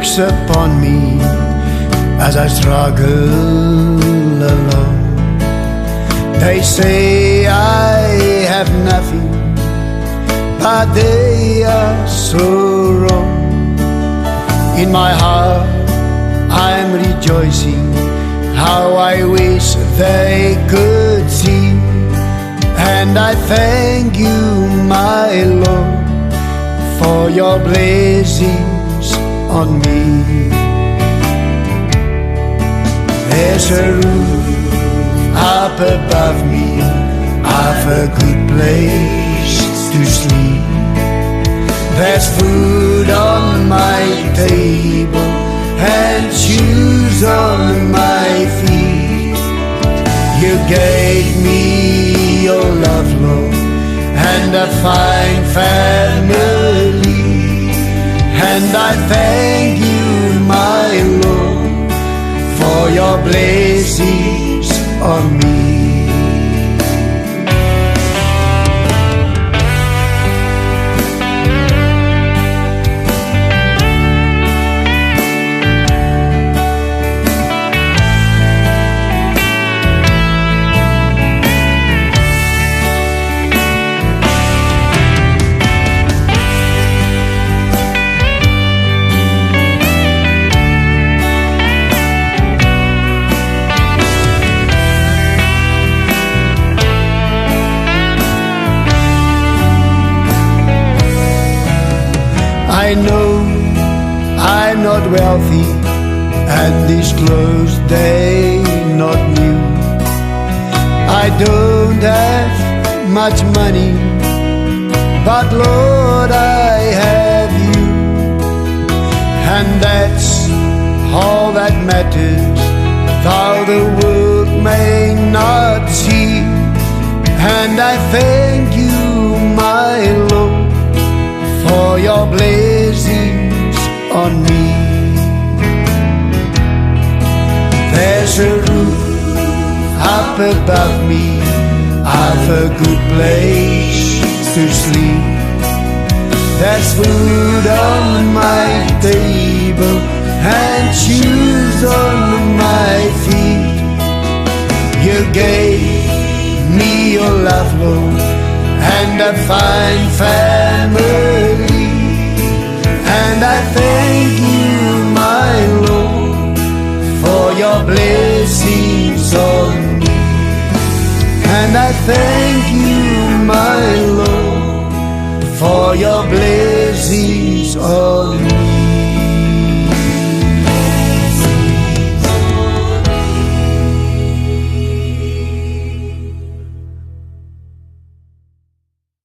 looks upon me as I struggle alone. They say I have nothing, but they are so wrong. In my heart I'm rejoicing, how I wish they could see. And I thank you, my Lord, for your blessings on me. There's a roof up above me, I've a good place to sleep. There's food on my table and shoes on my feet. You gave me your love, Lord, and a fine family. And I thank you, my Lord, for your blessings on me. I know I'm not wealthy, and these clothes they not new. I don't have much money, but Lord, I have you. And that's all that matters, though the world may not see. And I thank you, my Lord, for your blessings on me. There's a roof up above me, I've a good place to sleep. There's food on my table and shoes on my feet. You gave me your love, Lord, and a fine family. And I thank you, my Lord, for your blessings on me. And I thank you, my Lord, for your blessings